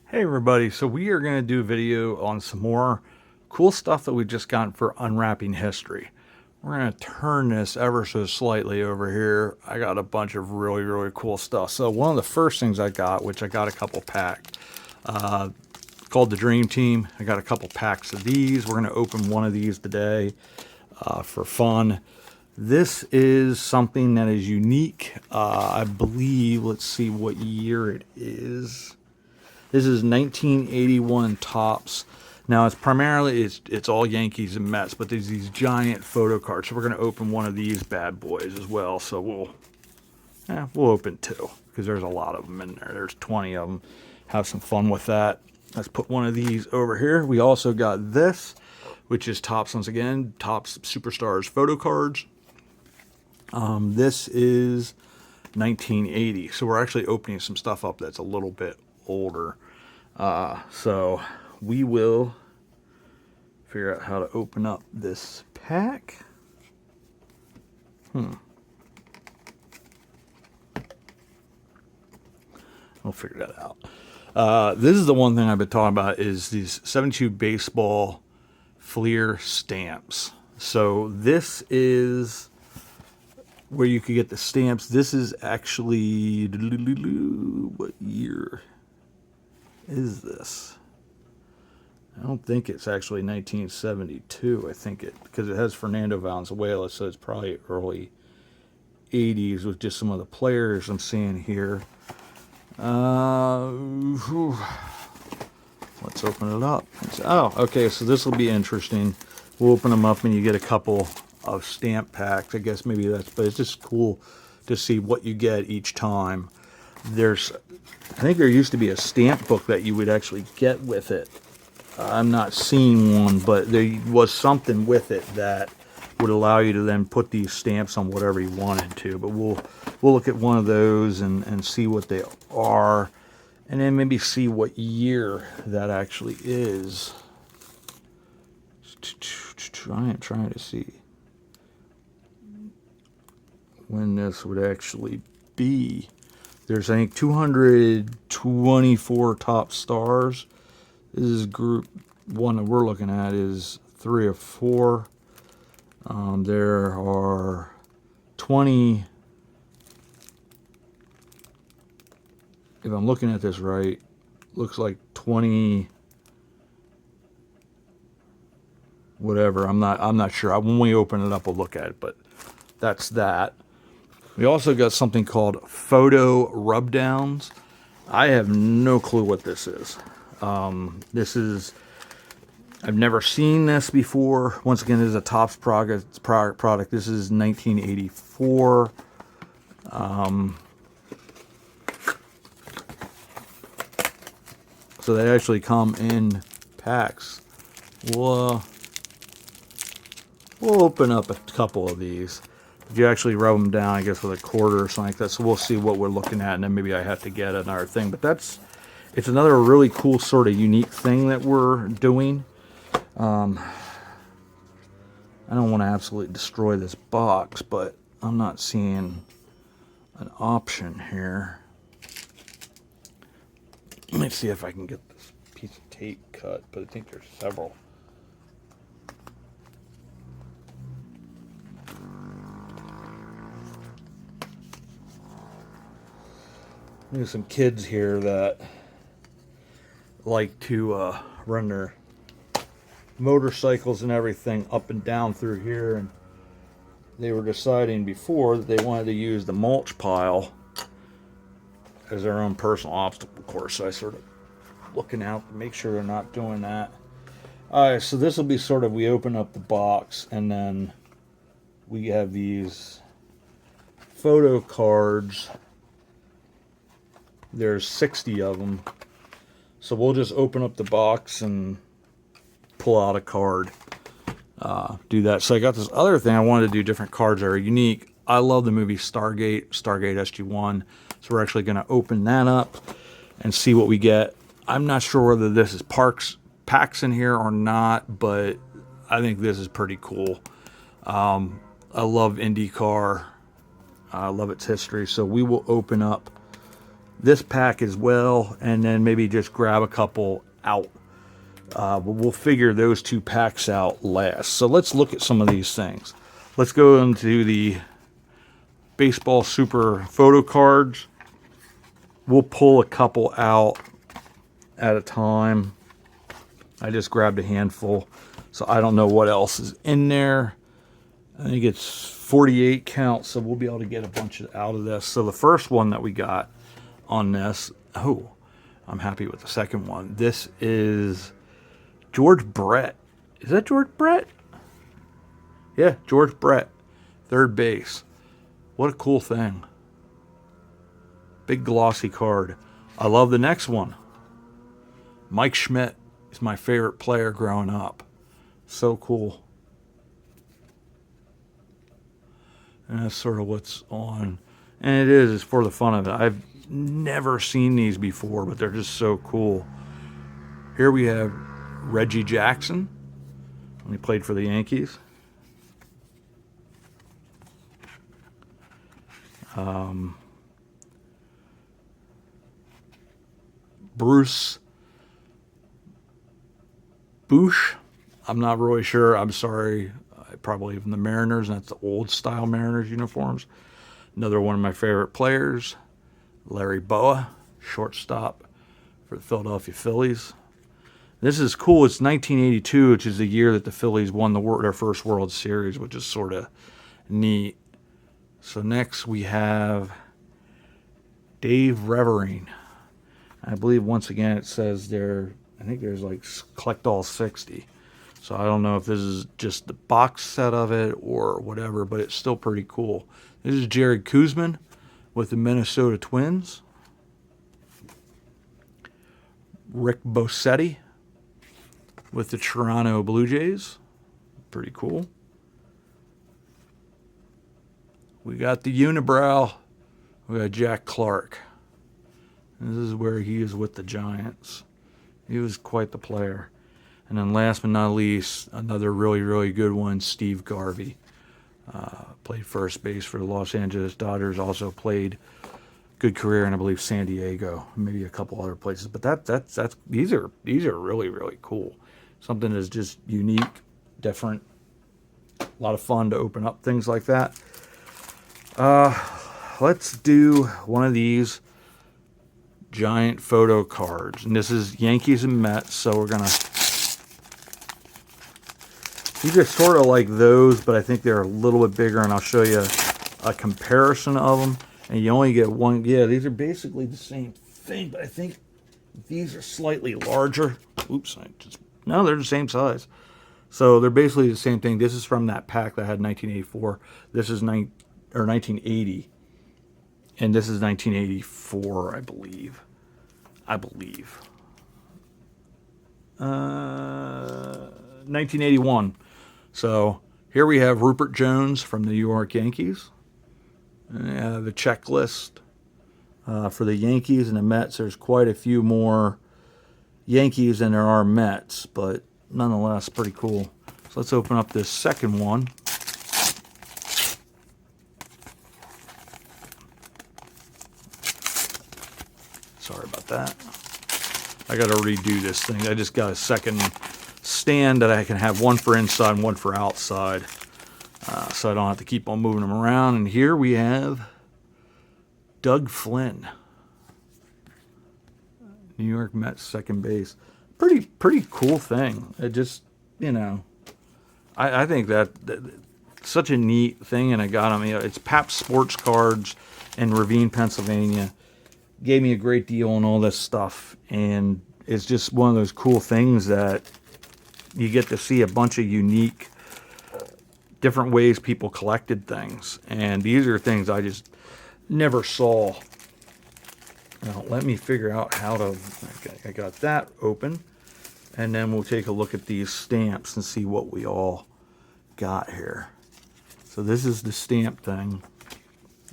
Hey everybody, so we are going to do a video on some more cool stuff that we just got for Unwrapping History. We're going to turn this ever so slightly over here. I got a bunch of really cool stuff. So one of the first things I got, which I got a couple packed, called the Dream Team. I got a couple packs of these. We're going to open one of these today for fun. This is something that is unique. I believe, let's see what year it is. This is 1981 Topps. Now it's primarily it's all Yankees and Mets, but there's these giant photo cards. So we're going to open one of these bad boys as well. So we'll open two because there's a lot of them in there. There's 20 of them. Have some fun with that. Let's put one of these over here. We also got this, which is Topps once again. Topps Superstars photo cards. This is 1980. So we're actually opening some stuff up that's a little bit older. So we will figure out how to open up this pack. We'll figure that out. This is the one thing I've been talking about is these 72 baseball Fleer stamps. So this is where you could get the stamps. This is actually, what year is this? I don't think it's actually 1972. I think it, because it has Fernando Valenzuela, so it's probably early 80s with just some of the players I'm seeing here. Let's open it up. Oh, okay, so this will be interesting. We'll open them up and you get a couple of stamp packs. I guess maybe that's, but it's just cool to see what you get each time. I think there used to be a stamp book that you would actually get with it. I'm not seeing one, but there was something with it that would allow you to then put these stamps on whatever you wanted to. But we'll look at one of those and see what they are, and then maybe see what year that actually is. I am trying to see when this would actually be. There's, I think, 224 top stars. This is group one that we're looking at is 3 or 4. There are 20. If I'm looking at this right, looks like 20. Whatever. I'm not sure. When we open it up, we'll look at it. But that's that. We also got something called photo rubdowns. I have no clue what this is. I've never seen this before. Once again, this is a Topps product. This is 1984. So they actually come in packs. We'll open up a couple of these. You actually rub them down, I guess, with a quarter or something like that. So we'll see what we're looking at, and then maybe I have to get another thing. But it's another really cool sort of unique thing that we're doing. I don't want to absolutely destroy this box, but I'm not seeing an option here. Let me see if I can get this piece of tape cut, but I think there's several. There's some kids here that like to run their motorcycles and everything up and down through here, and they were deciding before that they wanted to use the mulch pile as their own personal obstacle course. So I sort of looking out to make sure they're not doing that. Alright, so this will be sort of, we open up the box and then we have these photo cards. There's 60 of them. So we'll just open up the box and pull out a card. Do that. So I got this other thing. I wanted to do different cards that are unique. I love the movie Stargate SG-1. So we're actually going to open that up and see what we get. I'm not sure whether this is packs in here or not, but I think this is pretty cool. I love IndyCar. I love its history. So we will open up this pack as well, and then maybe just grab a couple out. But we'll figure those 2 packs out last. So let's look at some of these things. Let's go into the baseball super photo cards. We'll pull a couple out at a time. I just grabbed a handful, so I don't know what else is in there. I think it's 48 count, so we'll be able to get a bunch out of this. So the first one that we got on this, oh, I'm happy with the second one. This is George Brett. Is that George Brett? Yeah, George Brett, third base. What a cool thing. Big glossy card. I love the next one. Mike Schmidt is my favorite player growing up. So cool. And that's sort of what's on. And it's for the fun of it. I've never seen these before, but they're just so cool. Here we have Reggie Jackson when he played for the Yankees. Bruce Bush. I'm not really sure. I'm sorry. Probably from the Mariners, and that's the old style Mariners uniforms. Another one of my favorite players, Larry Boa, shortstop for the Philadelphia Phillies. This is cool. It's 1982, which is the year that the Phillies won their first World Series, which is sort of neat. So next we have Dave Revering. I believe once again it says there, I think there's like collect all 60. So I don't know if this is just the box set of it or whatever, but it's still pretty cool. This is Jared Kuzman with the Minnesota Twins. Rick Bosetti with the Toronto Blue Jays. Pretty cool. We got the unibrow. We got Jack Clark. This is where he is with the Giants. He was quite the player. And then last but not least, another really, really good one, Steve Garvey. Played first base for the Los Angeles Dodgers. Also played good career in, I believe, San Diego, maybe a couple other places. But these are really, really cool. Something that's just unique, different. A lot of fun to open up things like that. Let's do one of these giant photo cards. And this is Yankees and Mets, so we're going to... These are sort of like those, but I think they're a little bit bigger, and I'll show you a comparison of them. And you only get one. Yeah, these are basically the same thing, but I think these are slightly larger. Oops, no, they're the same size. So they're basically the same thing. This is from that pack that had 1984. This is 1980, and this is 1984, I believe. 1981. So here we have Rupert Jones from the New York Yankees. The checklist for the Yankees and the Mets. There's quite a few more Yankees than there are Mets, but nonetheless pretty cool. So let's open up this second one. Sorry about that. I got to redo this thing. I just got a second stand that I can have one for inside and one for outside, so I don't have to keep on moving them around. And here we have Doug Flynn, New York Mets second base. Pretty cool thing. It just, I think that such a neat thing, and I got them. It's Pabst Sports Cards in Ravine, Pennsylvania. Gave me a great deal on all this stuff, and it's just one of those cool things that you get to see a bunch of unique, different ways people collected things. And these are things I just never saw. Now, let me figure out how to... Okay, I got that open. And then we'll take a look at these stamps and see what we all got here. So this is the stamp thing.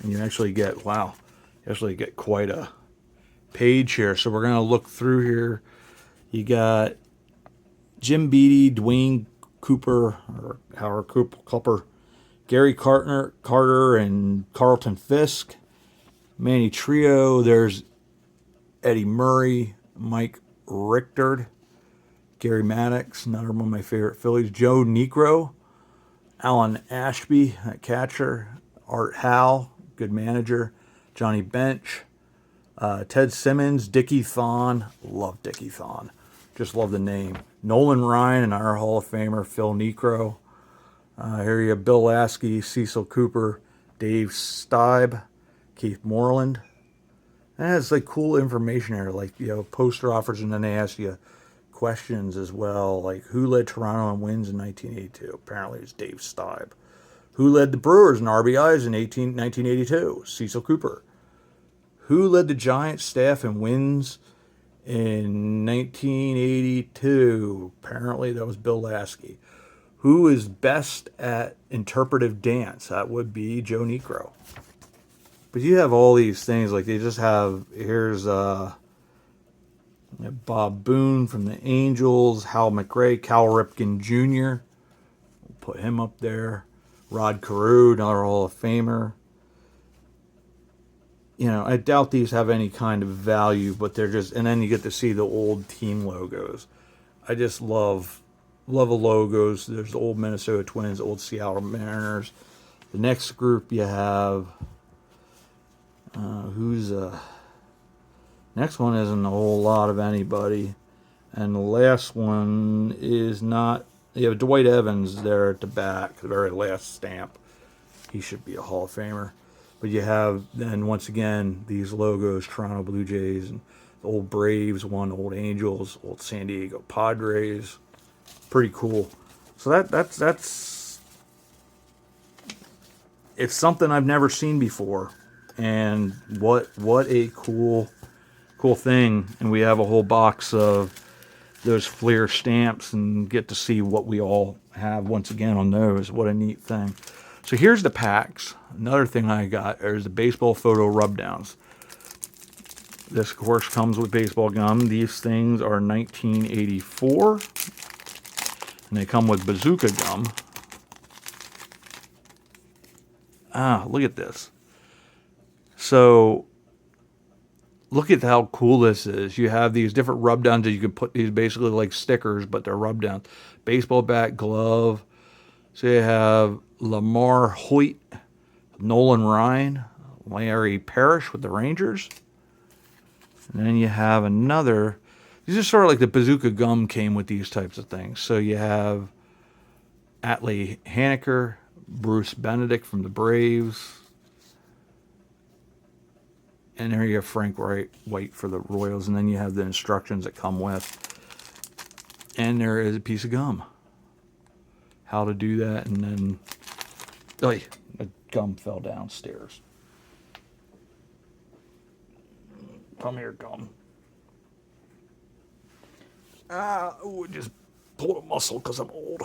And you actually get, wow, you actually get quite a page here. So we're going to look through here. You got Jim Beattie, Dwayne Cooper, or Howard Cooper, Gary Carter, and Carlton Fisk, Manny Trio. There's Eddie Murray, Mike Richter, Gary Maddox, another one of my favorite Phillies, Joe Niekro, Alan Ashby, catcher, Art Howe, good manager, Johnny Bench, Ted Simmons, Dickie Thon, love Dickie Thon, just love the name, Nolan Ryan, and our Hall of Famer, Phil Niekro. Here you have Bill Lasky, Cecil Cooper, Dave Stibe, Keith Moreland. And it has like cool information here, like, you know, poster offers, and then they ask you questions as well, like who led Toronto in wins in 1982? Apparently it's Dave Stibe. Who led the Brewers in RBIs in 1982? Cecil Cooper. Who led the Giants staff in wins in 1982? Apparently that was Bill Lasky. Who is best at interpretive dance? That would be Joe Niekro. But you have all these things, like they just have, here's Bob Boone from the Angels, Hal McRae, Cal Ripken Jr. We'll put him up there. Rod Carew, another Hall of Famer. You know, I doubt these have any kind of value, but they're just, and then you get to see the old team logos. I just love the logos. There's the old Minnesota Twins, old Seattle Mariners. The next group you have, next one isn't a whole lot of anybody. And the last one is not, you have Dwight Evans there at the back, the very last stamp. He should be a Hall of Famer. But you have, then once again, these logos, Toronto Blue Jays, and the old Braves one, old Angels, old San Diego Padres. Pretty cool. So that's it's something I've never seen before. And what a cool thing. And we have a whole box of those Fleer stamps and get to see what we all have once again on those. What a neat thing. So here's the packs. Another thing I got is the baseball photo rubdowns. This, of course, comes with baseball gum. These things are 1984. And they come with bazooka gum. Look at this. So, look at how cool this is. You have these different rubdowns that you can put, these basically like stickers, but they're rubdowns. Baseball bat, glove. So you have Lamar Hoyt, Nolan Ryan, Larry Parrish with the Rangers. And then you have another. These are sort of like the bazooka gum came with these types of things. So you have Atlee Haneker, Bruce Benedict from the Braves. And there you have Frank White for the Royals. And then you have the instructions that come with. And there is a piece of gum. How to do that. And then, the gum fell downstairs. Come here, gum. I just pulled a muscle because I'm old.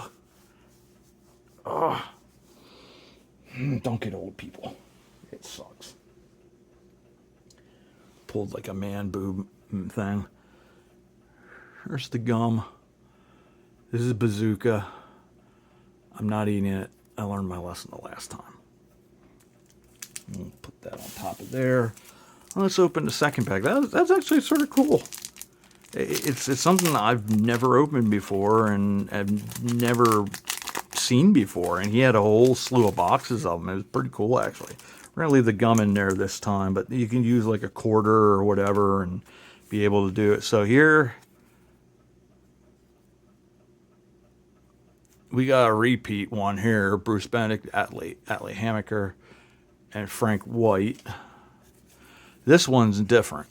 Don't get old, people. It sucks. Pulled like a man boob thing. Here's the gum. This is bazooka. I'm not eating it. I learned my lesson the last time. Put that on top of there. Let's open the second pack. That's actually sort of cool. It's something I've never opened before and have never seen before. And he had a whole slew of boxes of them. It was pretty cool, actually. We're going to leave the gum in there this time, but you can use like a quarter or whatever and be able to do it. So here we got a repeat one here. Bruce Benedict, Atlee Haneker, and Frank White. This one's different.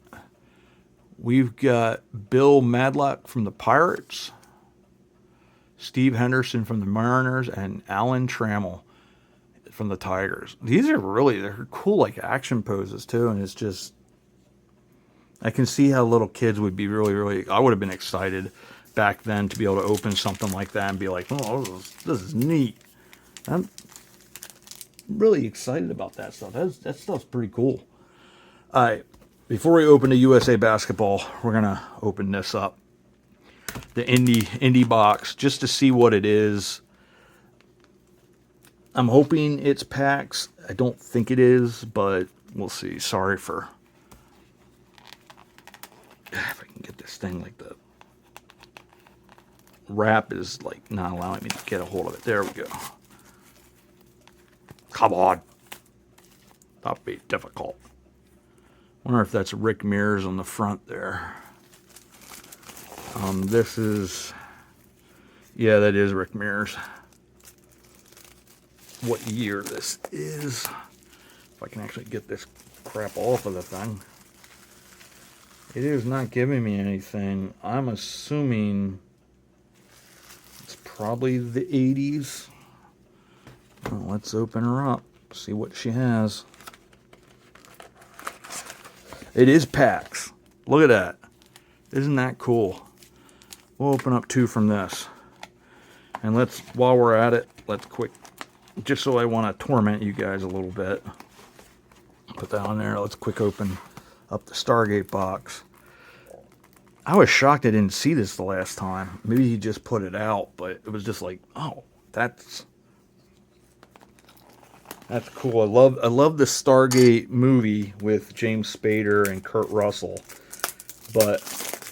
We've got Bill Madlock from the Pirates, Steve Henderson from the Mariners, and Alan Trammell from the Tigers. These are they're cool, like action poses too, and it's just, I can see how little kids would be really, I would have been excited back then to be able to open something like that and be like, oh, this is neat. I'm really excited about that stuff. That stuff's pretty cool. All right, before we open the USA Basketball, we're going to open this up. The indie box, just to see what it is. I'm hoping it's packs. I don't think it is, but we'll see. Sorry for if I can get this thing, like the wrap is like not allowing me to get a hold of it. There we go. Come on. Stop being difficult. Wonder if that's Rick Mears on the front there. This is, yeah, that is Rick Mears. What year this is? If I can actually get this crap off of the thing. It is not giving me anything. I'm assuming it's probably the 80s. Well, let's open her up, see what she has. It is packs. Look at that. Isn't that cool? We'll open up 2 from this. And let's, while we're at it, let's quick, just so I want to torment you guys a little bit. Put that on there. Let's quick open up the Stargate box. I was shocked I didn't see this the last time. Maybe he just put it out, but it was just like, oh, that's cool. I love the Stargate movie with James Spader and Kurt Russell, but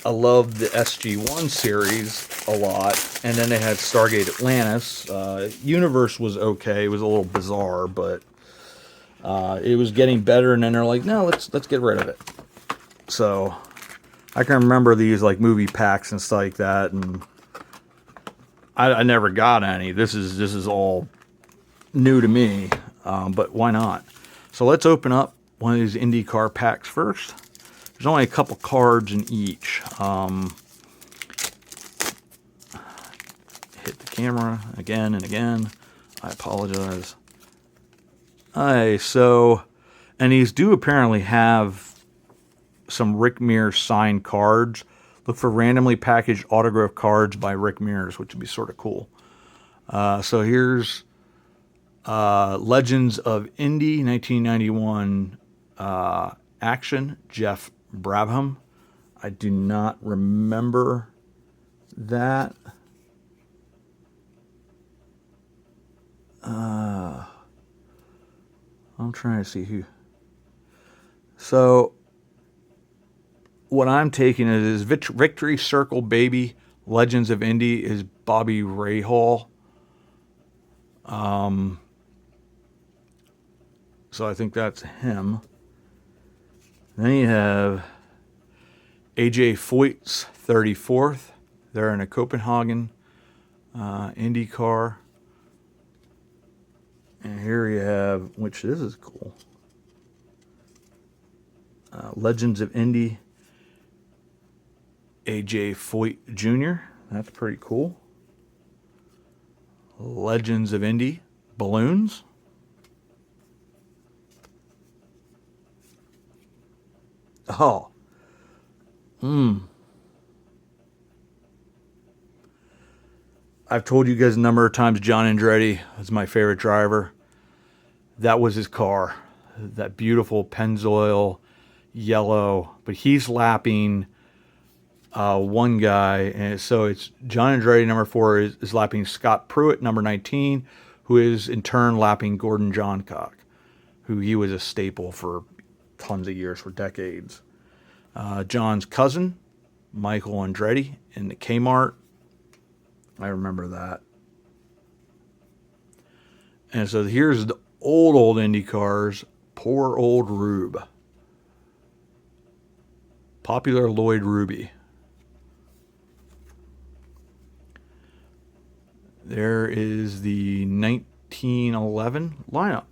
I love the SG-1 series a lot. And then they had Stargate Atlantis. Universe was okay. It was a little bizarre, but it was getting better. And then they're like, no, let's get rid of it. So I can remember these like movie packs and stuff like that, and I never got any. This is all new to me, but why not? So let's open up one of these IndyCar packs first. There's only a couple cards in each. Hit the camera again and again. I apologize. Alright, so, and these do apparently have some Rick Mears signed cards. Look for randomly packaged autograph cards by Rick Mears, which would be sort of cool. So here's Legends of Indy 1991 action, Jeff Brabham. I do not remember that. I'm trying to see who. So what I'm taking is Victory Circle Baby Legends of Indy is Bobby Rahal. So I think that's him. Then you have AJ Foyt's 34th. They're in a Copenhagen IndyCar. And here you have, which this is cool, Legends of Indy, AJ Foyt Jr. That's pretty cool. Legends of Indy balloons. Oh. I've told you guys a number of times John Andretti is my favorite driver. That was his car. That beautiful Pennzoil yellow. But he's lapping one guy. And so it's John Andretti, number 4, is lapping Scott Pruitt, number 19, who is in turn lapping Gordon Johncock, who he was a staple for tons of years, for decades. John's cousin, Michael Andretti, in the Kmart. I remember that. And so here's the old Indy cars. Poor old Rube. Popular Lloyd Ruby. There is the 1911 lineup.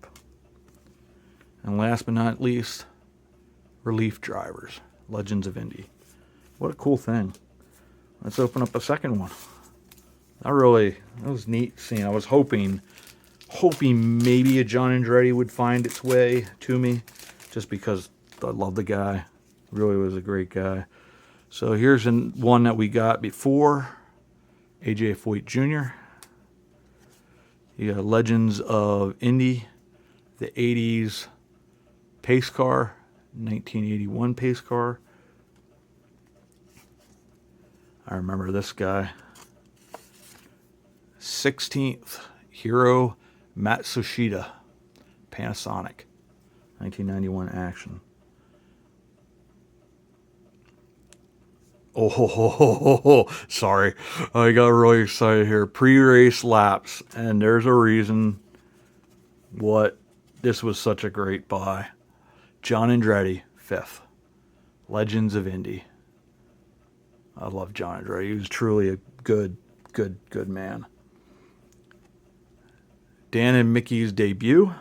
And last but not least, relief drivers. Legends of Indy. What a cool thing. Let's open up a second one. That was neat seeing. I was hoping maybe a John Andretti would find its way to me, just because I love the guy. Really was a great guy. So here's one that we got before, AJ Foyt Jr. You got Legends of Indy, the 80s pace car, 1981 pace car. I remember this guy. 16th Hiro Matsushita, Panasonic, 1991 action. Oh, sorry. I got really excited here. Pre-race laps. And there's a reason what this was such a great buy. John Andretti, 5th. Legends of Indy. I love John Andretti. He was truly a good man. Dan and Mickey's debut.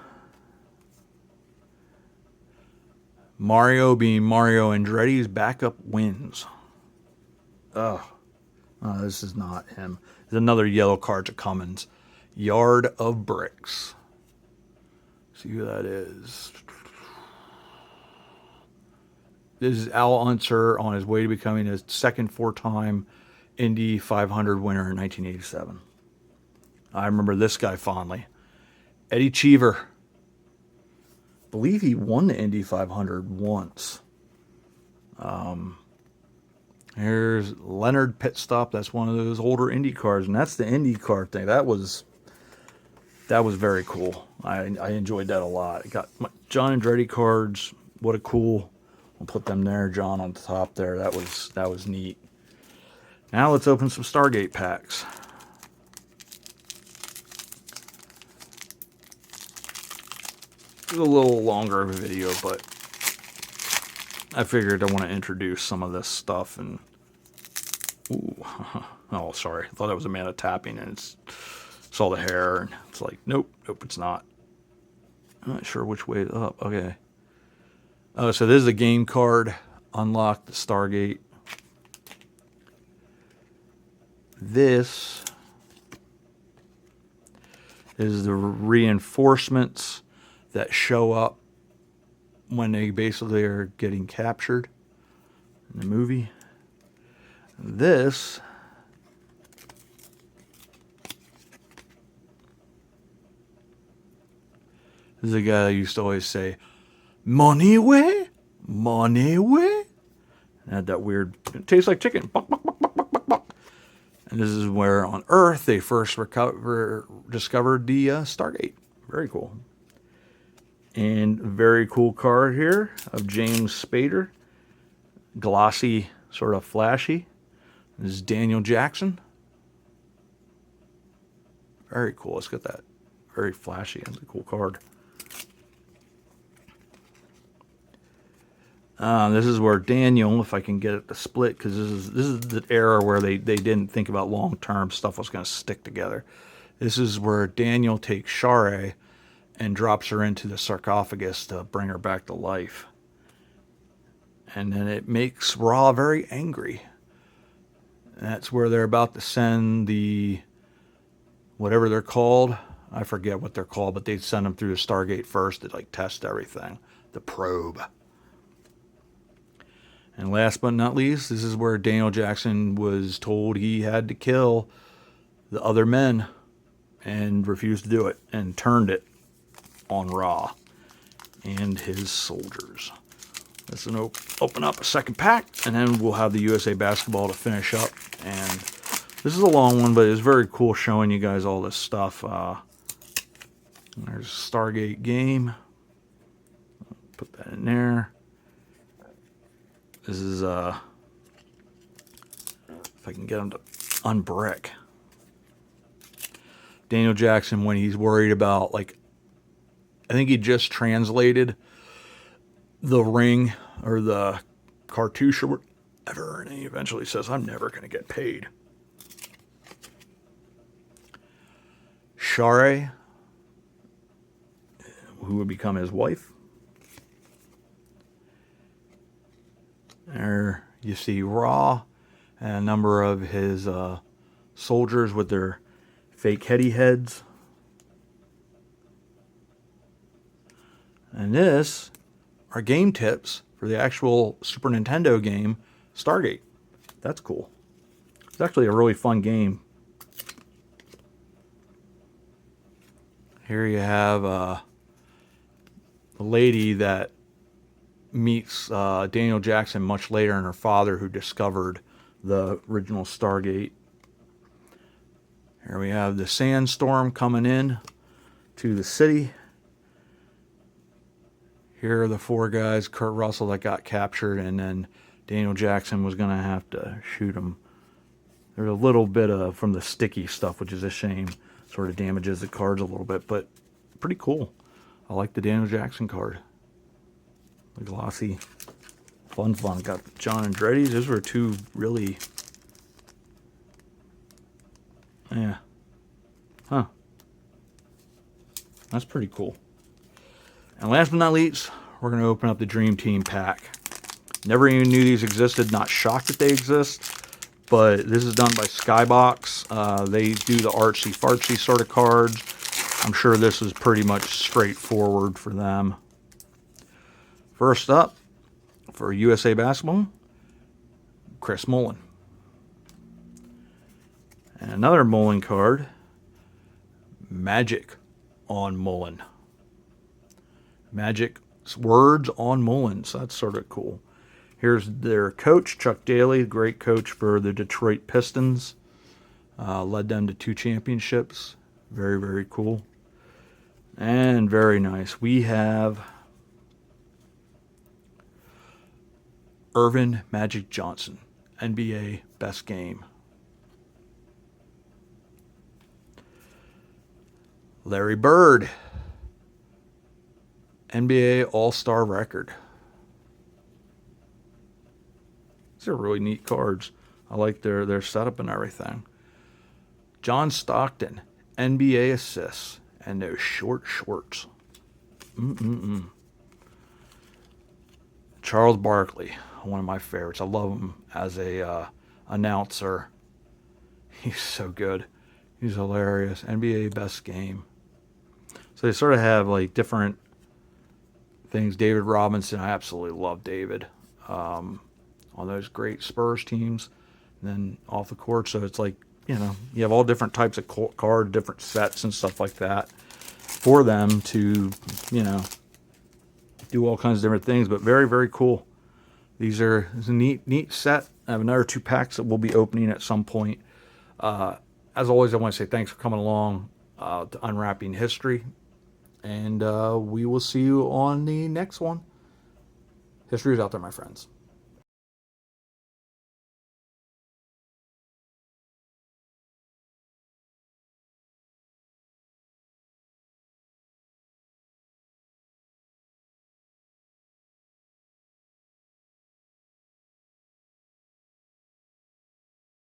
Mario being Mario Andretti's backup wins. Oh, this is not him. There's another yellow card to Cummins. Yard of Bricks. See who that is. This is Al Unser on his way to becoming his second 4-time Indy 500 winner in 1987. I remember this guy fondly. Eddie Cheever. I believe he won the Indy 500 once. Here's Leonard Pit Stop. That's one of those older Indy cars, and that's the Indy car thing. That was very cool. I enjoyed that a lot. Got John Andretti cards. What a cool. We'll put them there. John on the top there. That was neat. Now let's open some Stargate packs. It's a little longer of a video, but I figured I want to introduce some of this stuff. And ooh, oh, sorry, I thought that was a man of tapping, and saw the hair, and it's like, nope, it's not. I'm not sure which way up. Okay. Oh, so this is a game card. Unlock the Stargate. This is the reinforcements that show up when they basically are getting captured in the movie. This is a guy that used to always say, "Money way, money way." And had that weird, it tastes like chicken. Buck, buck, buck, buck, buck, buck, buck. And this is where on Earth they first discovered the Stargate. Very cool. And a very cool card here of James Spader. Glossy, sort of flashy. This is Daniel Jackson. Very cool. Let's get that. Very flashy. That's a cool card. This is where Daniel, if I can get it to split, because this is the era where they didn't think about long-term stuff was going to stick together. This is where Daniel takes Shara and drops her into the sarcophagus to bring her back to life. And then it makes Ra very angry. And that's where they're about to send the, whatever they're called. I forget what they're called, but they send them through the Stargate first to like test everything. The probe. And last but not least, this is where Daniel Jackson was told he had to kill the other men and refused to do it and turned it on Ra and his soldiers. Let's open up a second pack, and then we'll have the USA basketball to finish up. And this is a long one, but it's very cool showing you guys all this stuff. There's Stargate game. Put that in there. This is, if I can get him to unbrick. Daniel Jackson, when he's worried about, like, I think he just translated the ring or the cartouche or whatever, and he eventually says, "I'm never going to get paid." Shara, who would become his wife. There you see Ra and a number of his soldiers with their fake heady heads. And this are game tips for the actual Super Nintendo game Stargate. That's cool. It's actually a really fun game. Here you have a lady that meets Daniel Jackson much later, and her father who discovered the original Stargate. Here we have the sandstorm coming in to the city. Here are the four guys, Kurt Russell, that got captured, and then Daniel Jackson was going to have to shoot him. There's a little bit of from the sticky stuff, which is a shame. Sort of damages the cards a little bit, but pretty cool. I like the Daniel Jackson card. The glossy, fun. Got John Andretti's. Those were two really, yeah, huh. That's pretty cool. And last but not least, we're going to open up the Dream Team pack. Never even knew these existed. Not shocked that they exist. But this is done by Skybox. They do the artsy-fartsy sort of cards. I'm sure this is pretty much straightforward for them. First up, for USA Basketball, Chris Mullin. And another Mullin card, Magic on Mullin. Magic words on Mullin, so that's sort of cool. Here's their coach, Chuck Daly, great coach for the Detroit Pistons. Led them to 2 championships. Very, very cool. And very nice. We have Earvin Magic Johnson, NBA Best Game. Larry Bird, NBA All-Star Record. These are really neat cards. I like their setup and everything. John Stockton, NBA assists, and those short shorts. Charles Barkley, one of my favorites. I love him as a announcer. He's so good. He's hilarious. NBA Best Game. So they sort of have like different things. David Robinson, I absolutely love David. On those great Spurs teams, and then off the court. So it's like, you know, you have all different types of cards, different sets and stuff like that for them to, you know, do all kinds of different things. But very, very cool. It's a neat set. I have another 2 packs that we'll be opening at some point. As always, I want to say thanks for coming along to Unwrapping History. And we will see you on the next one. History is out there, my friends.